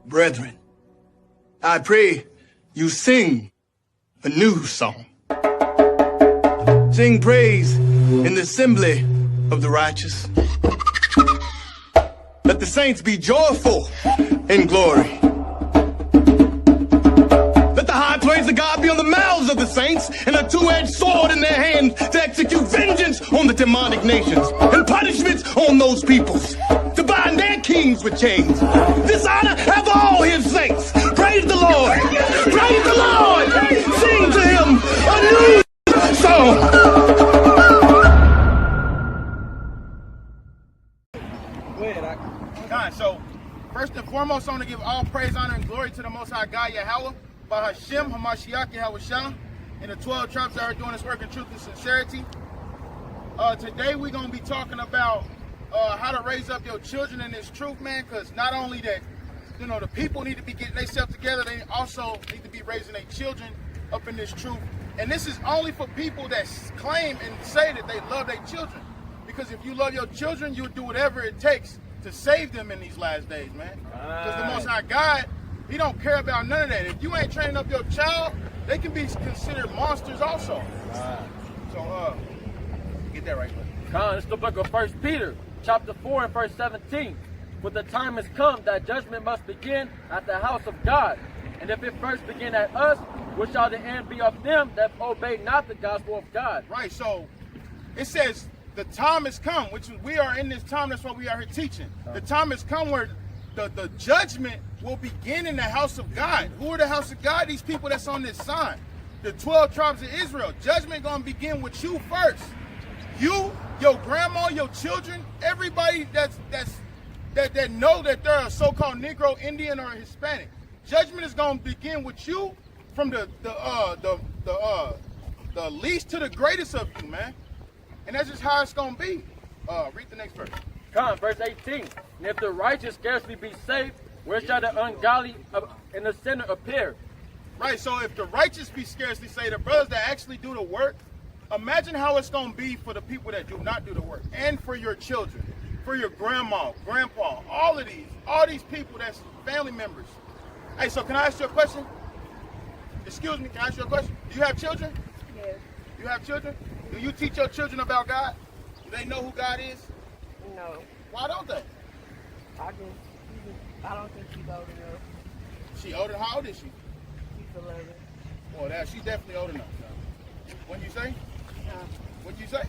Brethren, I pray you sing a new song. Sing praise in the assembly of the righteous. Let the saints be joyful in glory. Let the high praise of God be on the mouths of the saints and a two-edged sword in their hands to execute vengeance on the demonic nations and punishments on those peoples, to bind their kings with chains. This honor have all his saints. Praise the Lord. Praise the Lord. Sing to him a new song. So, first and foremost, I want to give all praise, honor, and glory to the Most High God, Yahweh, by Hashem, Hamashiach, Yahweh, and the 12 tribes that are doing this work in truth and sincerity. Today, we're going to be talking about how to raise up your children in this truth, man, because not only that, you know, the people need to be getting themselves together, they also need to be raising their children up in this truth. And this is only for people that claim and say that they love their children. Because if you love your children, you'll do whatever it takes to save them in these last days, man. Because the Most High God, he don't care about none of that. If you ain't training up your child, they can be considered monsters also. So, get that right, man. It's the book of 1 Peter, chapter 4 and verse 17. For the time has come that judgment must begin at the house of God. And if it first begin at us, what shall the end be of them that obey not the gospel of God? Right, so it says, the time has come, which we are in this time, that's why we are here teaching. The time has come where the judgment will begin in the house of God. Who are the house of God? These people that's on this sign. The 12 tribes of Israel. Judgment gonna begin with you first. You, your grandma, your children, everybody that know that they're a so-called Negro, Indian, or Hispanic. Judgment is gonna begin with you, from the least to the greatest of you, man. And that's just how it's going to be. Read the next verse. Verse 18. And if the righteous scarcely be saved, where shall the ungodly and the sinner appear? Right, so if the righteous be scarcely saved, the brothers that actually do the work, imagine how it's going to be for the people that do not do the work. And for your children, for your grandma, grandpa, all these people that's family members. Hey, so can I ask you a question? Excuse me, can I ask you a question? Do you have children? Yes. You have children? Do you teach your children about God? Do they know who God is? No. Why don't they? I don't think she's old enough. She older? How old is she? She's 11. Well, she's definitely old enough. What'd you say? What'd you say?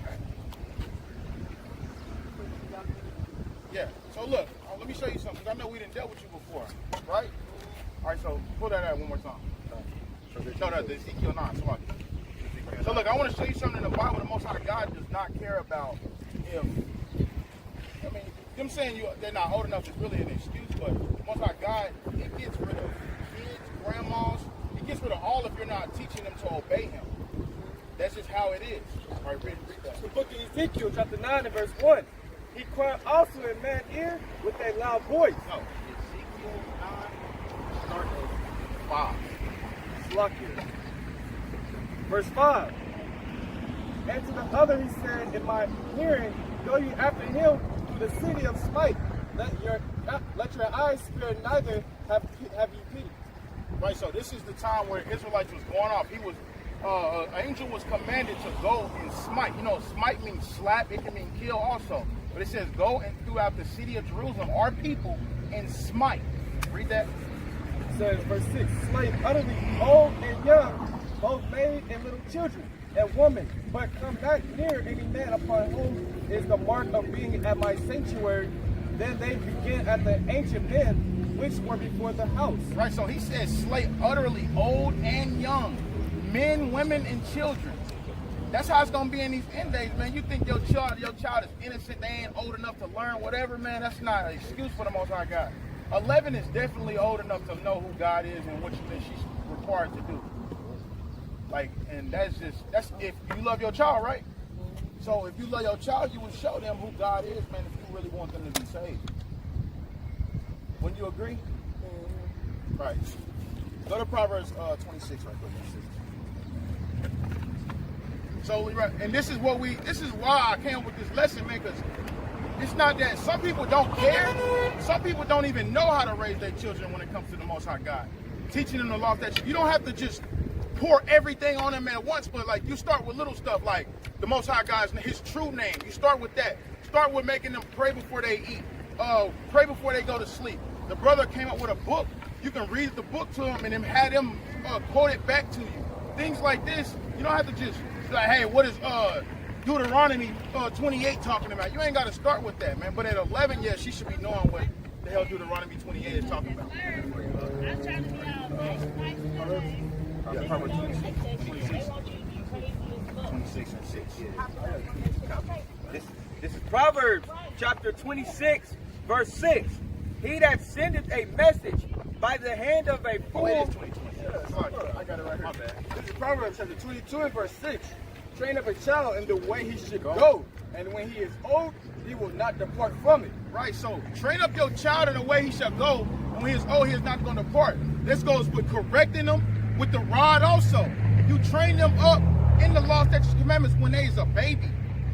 Yeah. So look, let me show you something. 'Cause I know we didn't dealt with you before, right? All right. So pull that out one more time. No, the Ezekiel 9. Come on. So look, I want to show you something in the Bible. The Most High God does not care about if, I mean, them saying they're not old enough is really an excuse, but the Most High God, he gets rid of kids, grandmas, he gets rid of all if you're not teaching them to obey him. That's just how it is. All right, read that. The book of Ezekiel, chapter 9 and verse 1. He cried also in man's ear with a loud voice. No, Ezekiel 9, start at 5. Slucky. Verse 5. And to the other he said, in my hearing, go you after him to the city of Smite. Let your eyes spare neither have you pity. Right, so this is the time where Israelites was going off. He was, an angel was commanded to go and smite. You know, smite means slap, it can mean kill also. But it says go and throughout the city of Jerusalem, our people, and smite. Read that. It says, verse 6, slay utterly old and young, both maid and little children, and woman, but come not near any man upon whom is the mark of being at my sanctuary. Then they begin at the ancient men which were before the house. Right, so he says slay utterly old and young, men, women, and children. That's how it's gonna be in these end days, man. You think your child is innocent, they ain't old enough to learn whatever, man. That's not an excuse for the Most High God. 11 is definitely old enough to know who God is and what she's required to do. Like, and that's if you love your child, right? So if you love your child, you would show them who God is, man, if you really want them to be saved. Wouldn't you agree? Mm-hmm. Right. Go to Proverbs 26 right quick. So, and this is why I came with this lesson, man, because it's not that some people don't care. Some people don't even know how to raise their children when it comes to the Most High God. Teaching them the law that you don't have to just pour everything on them at once, but like you start with little stuff like the Most High God's his true name. You start with that. Start with making them pray before they eat. Pray before they go to sleep. The brother came up with a book. You can read the book to them and then have them quote it back to you. Things like this, you don't have to just be like, hey, what is Deuteronomy 28 talking about? You ain't got to start with that, man. But at 11, yeah, she should be knowing what the hell Deuteronomy 28 is talking about. Yeah, Proverbs 26 and 6. Yeah. This is Proverbs chapter 26, verse 6. He that sendeth a message by the hand of a fool. It is 20. I got it right here. My bad. This is Proverbs chapter 22 and verse 6. Train up a child in the way he should go, and when he is old, he will not depart from it. Right, so train up your child in the way he shall go, and when he is old, he is not going to depart. This goes with correcting them with the rod also. You train them up in the law, statutes, and commandments when they is a baby.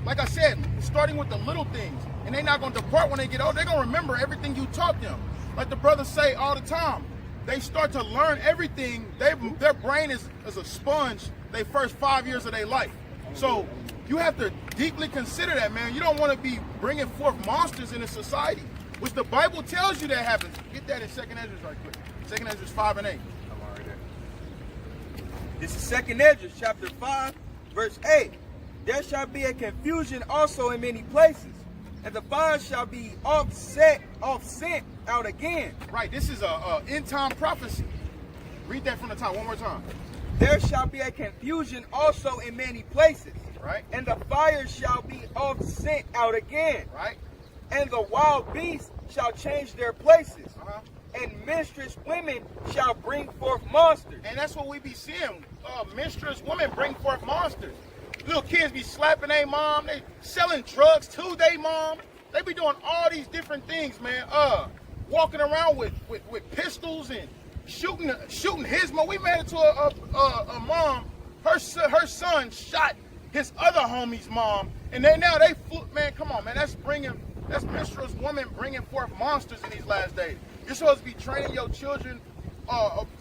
Like I said, starting with the little things, and they're not going to depart when they get old. They're going to remember everything you taught them. Like the brothers say all the time, they start to learn everything. Their brain is a sponge they first 5 years of their life. So you have to deeply consider that, man. You don't want to be bringing forth monsters in a society, which the Bible tells you that happens. Get that in 2nd Ezra right quick. 2nd Ezra 5 and 8. This is 2nd Ezra chapter 5, verse 8. There shall be a confusion also in many places, and the fire shall be sent out again. Right, this is a end time prophecy. Read that from the top one more time. There shall be a confusion also in many places, right? And the fire shall be sent out again, right? And the wild beasts shall change their places, and minstrous women shall bring forth monsters. And that's what we be seeing. Minstrous women bring forth monsters. Little kids be slapping their mom. They selling drugs to their mom. They be doing all these different things, man. Walking around with pistols and shooting his mom. We made it to a mom. Her son shot his other homie's mom, and man, come on, man. That's minstrous women bringing forth monsters in these last days. You're supposed to be training your children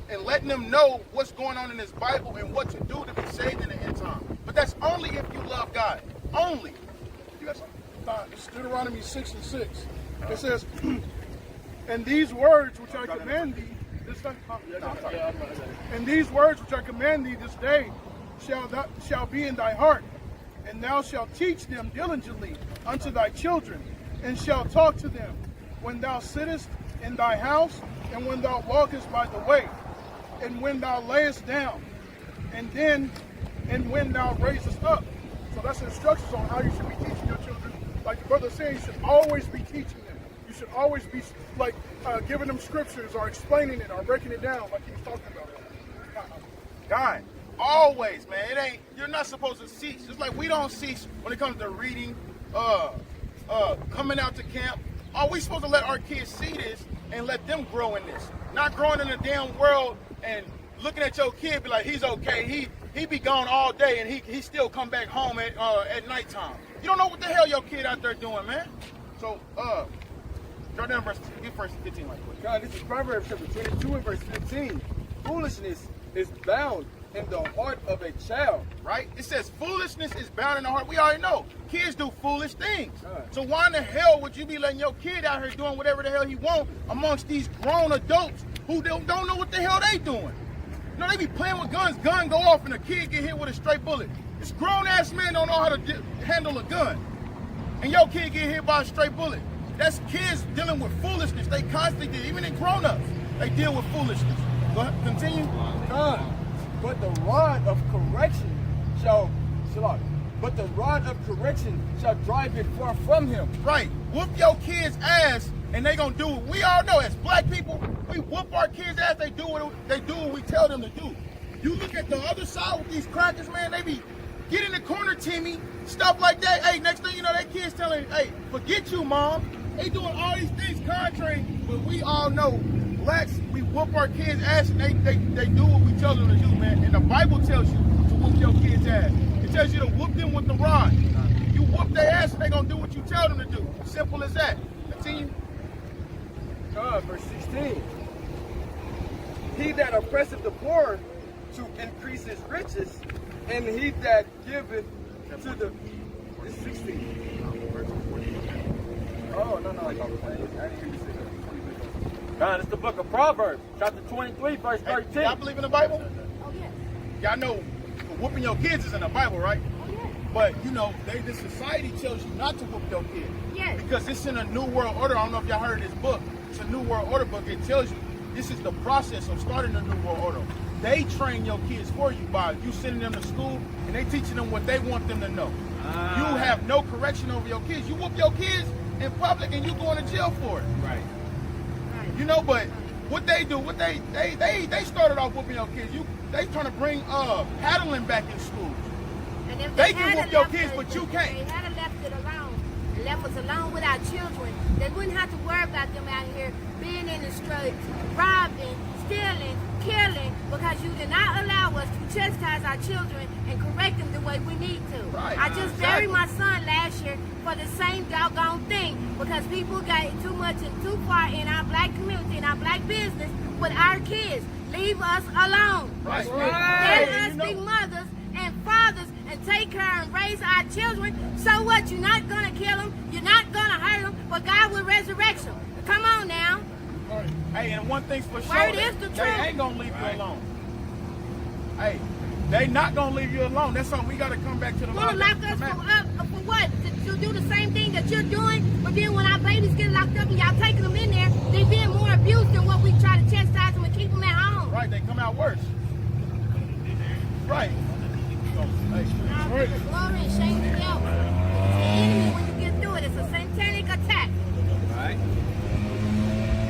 and letting them know what's going on in this Bible and what to do to be saved in the end time. But that's only if you love God. Only. You got something? It's Deuteronomy 6 and 6. It says, and these words which I command thee this day shall be in thy heart, and thou shalt teach them diligently unto thy children, and shalt talk to them when thou sittest in thy house, and when thou walkest by the way, and when thou layest down, and when thou raisest up. So that's instructions on how you should be teaching your children. Like the brother said, you should always be teaching them. You should always be like giving them scriptures or explaining it or breaking it down like he was talking about. God, always, man. You're not supposed to cease. Just like we don't cease when it comes to reading, coming out to camp. Are we supposed to let our kids see this and let them grow in this? Not growing in the damn world and looking at your kid be like, he's okay. He be gone all day and he still come back home at nighttime. You don't know what the hell your kid out there doing, man. So, Jordan, get verse 15 right quick. God, this is Proverbs chapter 22 and verse 15. Foolishness is bound in the heart of a child. Right? It says foolishness is bound in the heart. We already know. Kids do foolish things. So why in the hell would you be letting your kid out here doing whatever the hell he want amongst these grown adults who don't know what the hell they doing? You know, they be playing with guns. Gun go off and a kid get hit with a straight bullet. This grown-ass man don't know how to handle a gun. And your kid get hit by a straight bullet. That's kids dealing with foolishness. They constantly do. Even in grown-ups, they deal with foolishness. Go ahead, continue. God, but the rod of correction shall drive it far from him. Right. Whoop your kids' ass, and they gonna do what we all know as black people. We whoop our kids' ass. They do what we tell them to do. You look at the other side with these crackers, man. They be get in the corner, Timmy, stuff like that. Hey, next thing you know, that kid's telling, hey, forget you, mom. They doing all these things contrary, but we all know blacks, we whoop our kids' ass, and they do what we tell them to do, man. And the Bible tells you to whoop your kids' ass. It tells you to whoop them with the rod. You whoop their ass, and they gonna do what you tell told him to do. Simple as that. Continue. Verse 16. He that oppresseth the poor to increase his riches, and he that giveth to the... It's 16. Oh, no. I didn't hear you say that. God, it's the book of Proverbs, chapter 23, verse 13. Hey, y'all believe in the Bible? Oh, yes. Y'all know whooping your kids is in the Bible, right? Oh, yes. But, you know, the society tells you not to whoop your kid. Yes. Because it's in a New World Order. I don't know if y'all heard of this book. It's a New World Order book. It tells you this is the process of starting a New World Order. They train your kids for you by you sending them to school, and they teaching them what they want them to know. You have no correction over your kids. You whoop your kids in public, and you going to jail for it. Right. You know, but what they do, they started off whooping your kids. They trying to bring paddling back in schools. And if They can had whoop your left kids, it- but you if can't. They had left it alone, left us alone with our children, they wouldn't have to worry about them out here being in the streets, robbing, stealing, killing, because you did not allow us to chastise our children and correct them the way we need to. Right. I just buried my son last year for the same doggone thing because people got too much and too far in our black community, in our black business with our kids. Leave us alone. Right. Let Hey, us you know- be mothers and fathers and take care and raise our children. So what? You're not going to kill them. You're not going to hurt them. But God will resurrect them. Come on now. Hey, and one thing's for sure, Word is the they truth. ain't gonna leave you alone. Hey, they not gonna leave you alone. That's something we gotta come back to the law. Want to lock us for what? To do the same thing that you're doing? But then when our babies get locked up and y'all taking them in there, they being more abused than what we try to chastise them and keep them at home. Right, they come out worse. Right. Hey, Glory and shame the devil. It's the enemy when you get through it. It's a satanic attack. Right.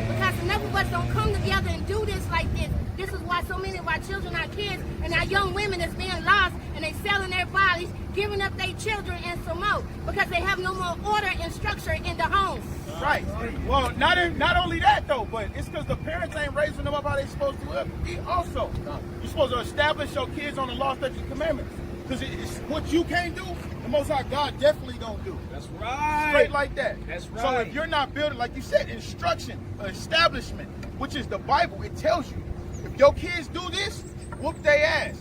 Because enough of us don't come together and do this like this. This is why so many of our children, our kids, and our young women is being lost and they selling their bodies, giving up their children and some more because they have no more order and structure in the homes. right. Well, not only that though, but it's because the parents ain't raising them up how they supposed to be. Also, you're supposed to establish your kids on the law, statutes, and commandments. Because it's what you can't do, the Most High God definitely don't do. That's right. Straight like that. That's So right. if you're not building, like you said, instruction, establishment, which is the Bible, it tells you, if your kids do this, whoop their ass.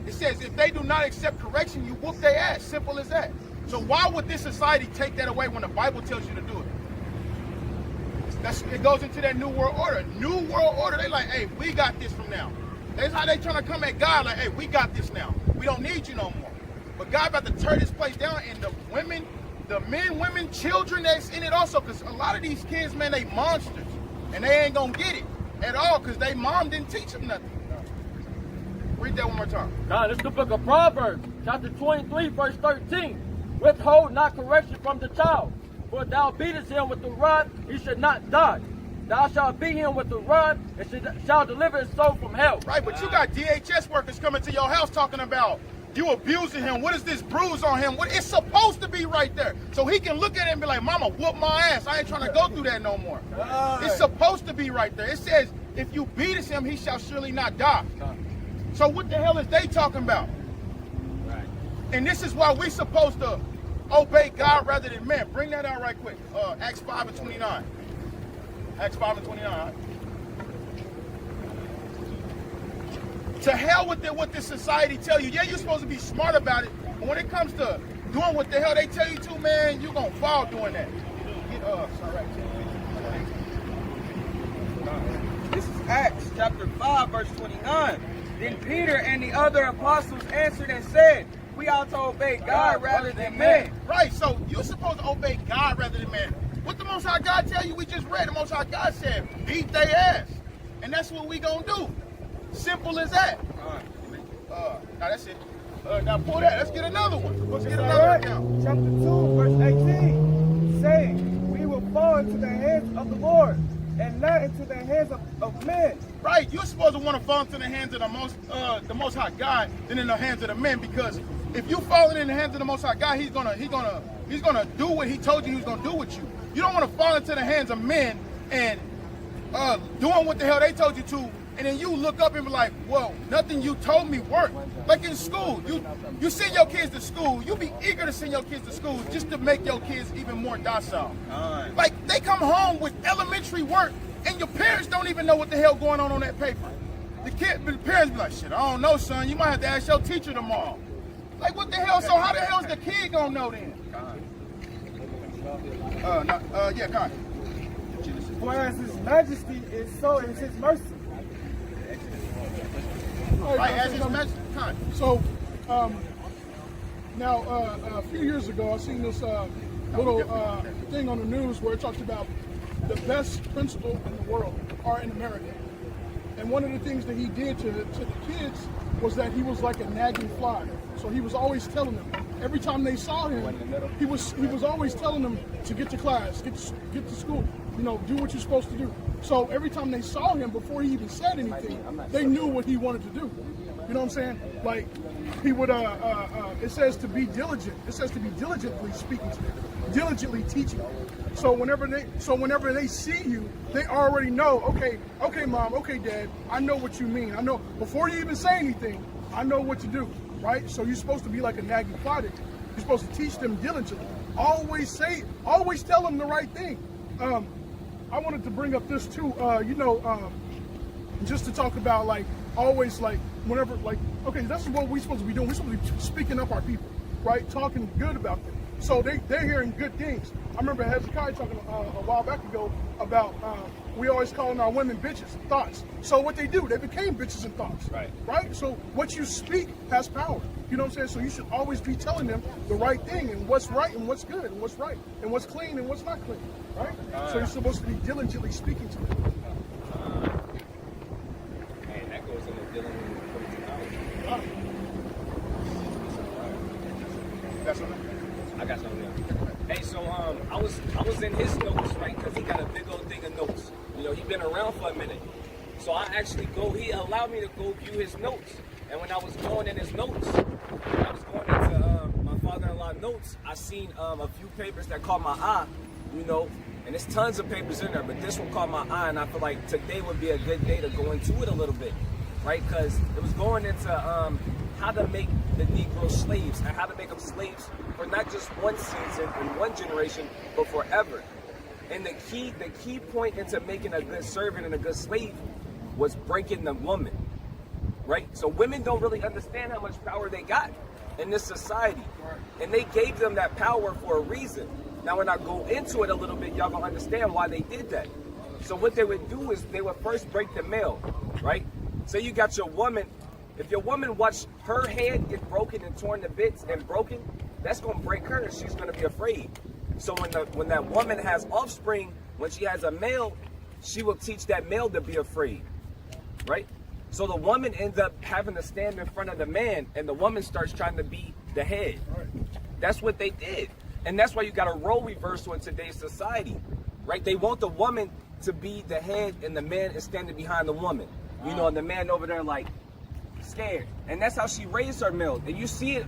It says if they do not accept correction, you whoop their ass. Simple as that. So why would this society take that away when the Bible tells you to do it? It goes into that New World Order. New World Order, they like, hey, we got this from now. That's how they trying to come at God, like, hey, we got this now. We don't need you no more. But God about to tear this place down, and the women, the men, women, children that's in it also, because a lot of these kids, man, they monsters. And they ain't gonna get it at all, because they mom didn't teach them nothing. Read that one more time. God, it's the book of Proverbs, chapter 23, verse 13. Withhold not correction from the child, for if thou beatest him with the rod, he should not die. Thou shalt beat him with the rod, and shall deliver his soul from hell. Right, but you got DHS workers coming to your house talking about you abusing him. What is this bruise on him? What it's supposed to be right there. So he can look at it and be like, Mama, whoop my ass. I ain't trying to go through that no more. It's supposed to be right there. It says, if you beatest him, he shall surely not die. So what the hell is they talking about? Right. And this is why we're supposed to obey God rather than men. Bring that out right quick. Acts 5 and 29. Acts 5 and 29. To hell with what this society tell you. Yeah, you're supposed to be smart about it, but when it comes to doing what the hell they tell you to, man, you're going to fall doing that. This is Acts chapter 5, verse 29. Then Peter and the other apostles answered and said, we ought to obey God rather than men. Right, so you're supposed to obey God rather than man. What the Most High God tell you? We just read. The Most High God said, beat their ass. And that's what we gonna do. Simple as that. Now that's it. Now pull that. Let's get another one. Let's get another account. Chapter 2, verse 18, saying, we will fall into the hands of the Lord, and not into the hands of men. Right, you're supposed to want to fall into the hands of the Most High God than in the hands of the men, because if you falling in the hands of the Most High God, He's gonna do what He told you He was gonna do with you. You don't want to fall into the hands of men and doing what the hell they told you to, and then you look up and be like, whoa, nothing you told me worked. Like in school, you send your kids to school, you be eager to send your kids to school just to make your kids even more docile. Like they come home with elementary work and your parents don't even know what the hell going on that paper. The parents be like, shit, I don't know, son, you might have to ask your teacher tomorrow. Like what the hell, so how the hell is the kid gonna know then? Yeah, Con. For as his majesty is, so is his mercy. Right, as his majesty, Con. So, now a few years ago, I seen this little thing on the news where it talks about the best principal in the world are in America. And one of the things that he did to the kids was that he was like a nagging fly. So he was always telling them, every time they saw him, he was always telling them to get to class, get to school, you know, do what you're supposed to do. So every time they saw him, before he even said anything, they knew what he wanted to do. You know what I'm saying? Like he would, it says to be diligent. It says to be diligently speaking to them, diligently teaching them. So whenever they see you, they already know. Okay, mom. Okay, dad. I know what you mean. I know before you even say anything. I know what to do. Right? So you're supposed to be like a nagging fly. You're supposed to teach them diligently. Always tell them the right thing. I wanted to bring up this too. Just to talk about like always like whenever like okay, that's what we're supposed to be doing. We're supposed to be speaking up our people, right? Talking good about them. So they're hearing good things. I remember Hezekiah talking a while back ago about we always calling our women bitches and thoughts. So what they do, they became bitches and thoughts. Right? So what you speak has power. You know what I'm saying? So you should always be telling them the right thing and what's right and what's good and what's right and what's clean and what's not clean. Right? So you're supposed to be diligently speaking to them. Man, that goes into dealing with technology. I got something there. Hey, so I was in his notes, right? Because he got a big old thing of notes. You know, he's been around for a minute. So I actually he allowed me to go view his notes. And when I was going in his notes, when I was going into my father-in-law notes, I seen a few papers that caught my eye, you know, and there's tons of papers in there, but this one caught my eye, and I feel like today would be a good day to go into it a little bit, right? Because it was going into how to make the Negro slaves and how to make them slaves for not just one season and one generation, but forever. And the key point into making a good servant and a good slave was breaking the woman, right? So women don't really understand how much power they got in this society, and they gave them that power for a reason. Now, when I go into it a little bit, y'all gonna understand why they did that. So what they would do is they would first break the male, right? So you got your woman. If your woman watch her head get broken and torn to bits and broken, that's gonna break her, and she's gonna be afraid. So when that woman has offspring, when she has a male, she will teach that male to be afraid, right? So the woman ends up having to stand in front of the man, and the woman starts trying to be the head. That's what they did. And that's why you got a role reversal in today's society, right? They want the woman to be the head, and the man is standing behind the woman. You know, and the man over there like scared. And that's how she raised her male. And you see it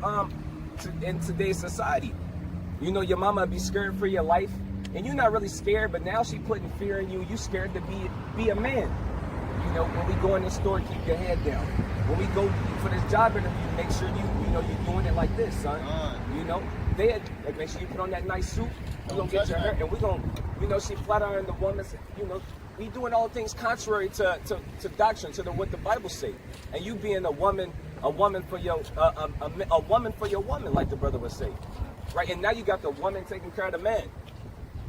in today's society. You know, your mama be scared for your life, and you're not really scared, but now she putting fear in you. You scared to be a man. You know, when we go in the store, keep your head down. When we go for this job interview, make sure you're doing it like this, son. You know, make sure you put on that nice suit. You gonna get your hair, and we gonna, you know, she flat iron the woman. You know, we doing all things contrary to doctrine, to what the Bible say, and you being a woman for your a woman for your woman, like the brother would say, right? And now you got the woman taking care of the man,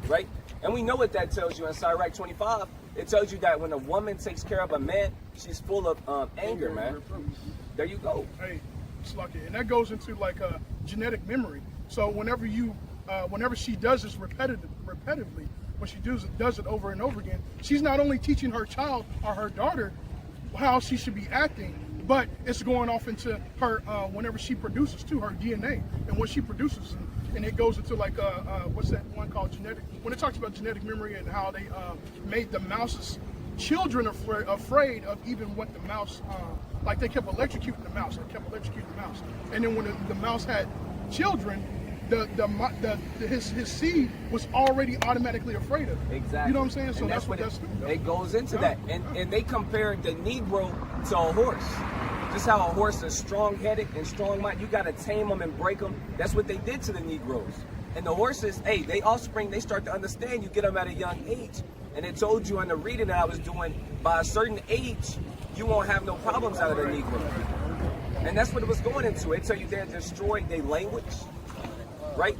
right? And we know what that tells you in Sirach 25. It tells you that when a woman takes care of a man, she's full of anger, man. There you go. Hey, it's lucky, and that goes into like a genetic memory. So whenever she does this repetitively, when she does it over and over again, she's not only teaching her child or her daughter how she should be acting, but it's going off into her whenever she produces too, her DNA and what she produces, and it goes into like what's that one called genetic? When it talks about genetic memory and how they made the mouse's children afraid of even what the mouse, like they kept electrocuting the mouse, and then when the mouse had children, his seed was already automatically afraid of it. Exactly. You know what I'm saying? So And that's what it goes into that. And they compared the Negro to a horse. Just how a horse is strong-headed and strong-minded. You got to tame them and break them. That's what they did to the Negroes. And the horses, hey, they offspring, they start to understand. You get them at a young age. And it told you in the reading that I was doing, by a certain age, you won't have no problems out of the Negro. And that's what it was going into. It tell you they destroyed their language, right?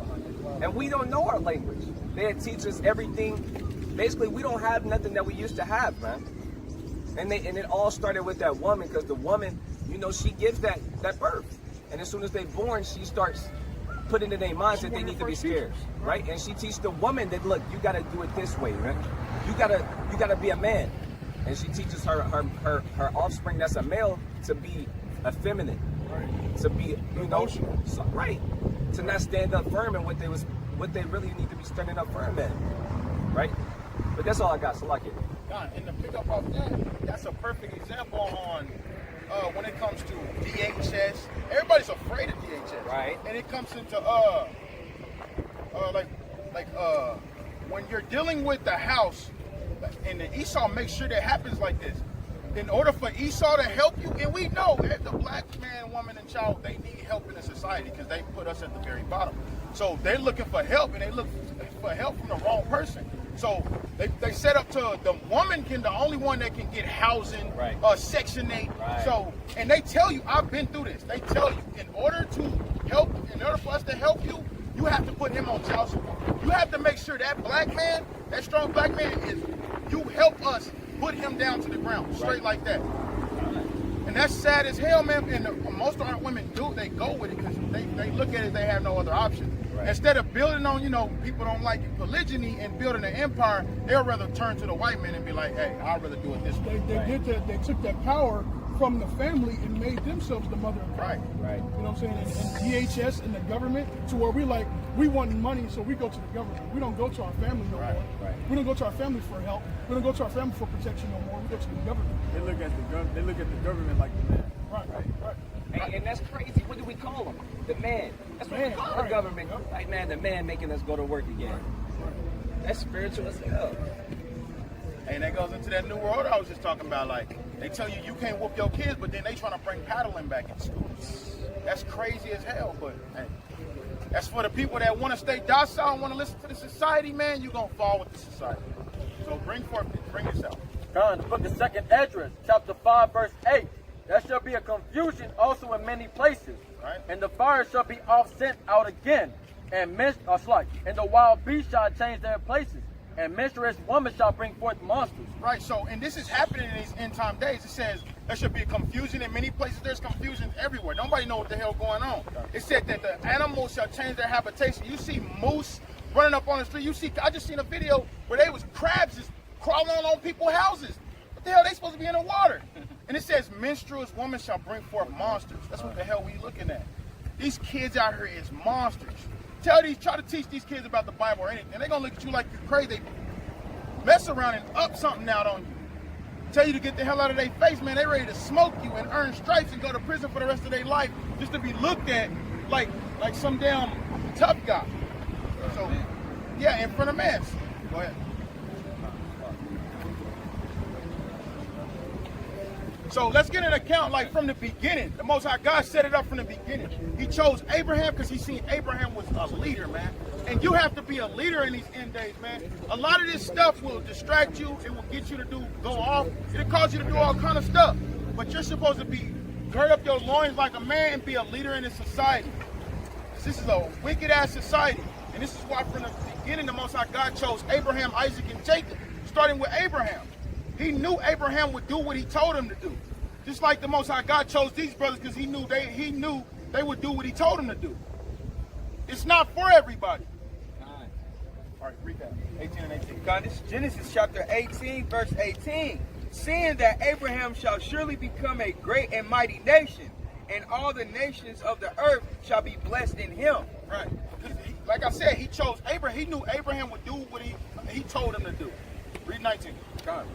And we don't know our language. They teach us everything. Basically, we don't have nothing that we used to have, man. And it all started with that woman, because the woman, you know, she gives that birth. And as soon as they're born, she starts putting in their minds that they need to be scared, right? And she teaches the woman that, look, you got to do it this way, right? You gotta be a man. And she teaches her offspring that's a male to be effeminate, to be, you know, right, to not stand up firm in what they really need to be standing up firm in, right? But that's all I got. So like it. God, and to pick up off that, that's a perfect example on when it comes to DHS. Everybody's afraid of DHS, right? And it comes into when you're dealing with the house, and the Esau makes sure that happens like this. In order for Esau to help you, and we know that the black man, woman, and child, they need help in the society because they put us at the very bottom. So they're looking for help, and they look for help from the wrong person. So they set up to the woman the only one that can get housing, right. Section 8. Right. So, and they tell you, I've been through this. They tell you, in order for us to help you, you have to put him on child support. You have to make sure that black man, that strong black man, you help us put him down to the ground, straight like that. And that's sad as hell, man. And most of our women they go with it because they look at it, they have no other option. Right. Instead of building on, people don't like polygyny and building an empire, they'll rather turn to the white man and be like, hey, I'd rather do it this way. They did that. They took that power from the family and made themselves the mother of God. Right. You know what I'm saying? And DHS and the government, to where we want money, so we go to the government. We don't go to our family no more. Right. We don't go to our family for help. We don't go to our family for protection no more. We go to the government. They look at the government like the man. Right. And that's crazy. What do we call him? The man. That's what we call the government. Like, man, the man making us go to work again. That's spiritual as hell. And that goes into that new world I was just talking about. Like, they tell you can't whoop your kids, but then they trying to bring paddling back in school. That's crazy as hell, but hey, that's for the people that want to stay docile and want to listen to the society, man. You're going to fall with the society. So bring yourself. God, the book of 2nd Esdras, chapter 5, verse 8. There shall be a confusion also in many places, right. And the fire shall be off sent out again, and and the wild beasts shall change their places, and menstruous women shall bring forth monsters. Right, so, and this is happening in these end time days. It says there should be a confusion in many places. There's confusion everywhere. Nobody knows what the hell going on. It said that the animals shall change their habitation. You see moose running up on the street. I just seen a video where they was crabs just crawling on people's houses. What the hell, they supposed to be in the water? And it says, menstruous women shall bring forth monsters. That's what the hell we looking at. These kids out here is monsters. Try to teach these kids about the Bible or anything. They're going to look at you like you're crazy. They mess around and up something out on you. Tell you to get the hell out of their face, man. They ready to smoke you and earn stripes and go to prison for the rest of their life just to be looked at like some damn tough guy. So, yeah, in front of mass. Go ahead. So let's get an account like from the beginning. The Most High God set it up from the beginning. He chose Abraham because he seen Abraham was a leader, man. And you have to be a leader in these end days, man. A lot of this stuff will distract you. It will get you to go off. It'll cause you to do all kind of stuff. But you're supposed to be gird up your loins like a man and be a leader in this society. This is a wicked-ass society. And this is why from the beginning the Most High God chose Abraham, Isaac, and Jacob, starting with Abraham. He knew Abraham would do what he told him to do. Just like the Most High God chose these brothers because he knew they would do what he told them to do. It's not for everybody. All right, read that. 18 and 18. God, this is Genesis chapter 18, verse 18. Seeing that Abraham shall surely become a great and mighty nation, and all the nations of the earth shall be blessed in him. Right. Like I said, he chose Abraham. He knew Abraham would do what he told him to do. Read 19. God.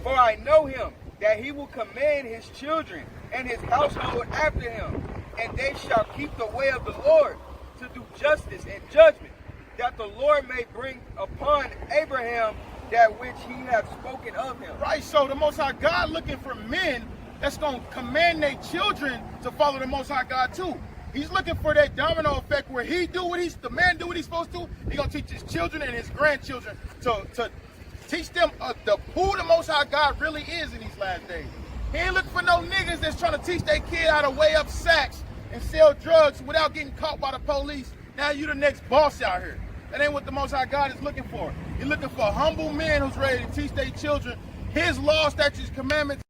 For I know him, that he will command his children and his household after him, and they shall keep the way of the Lord, to do justice and judgment, that the Lord may bring upon Abraham that which he hath spoken of him. Right, so the Most High God looking for men that's going to command their children to follow the Most High God too. He's looking for that domino effect where the man do what he's supposed to. He's going to teach his children and his grandchildren to teach them who the Most High God really is in these last days. He ain't looking for no niggas that's trying to teach their kid how to weigh up sacks and sell drugs without getting caught by the police. Now you the next boss out here. That ain't what the Most High God is looking for. He's looking for humble men who's ready to teach their children his laws, statutes, commandments,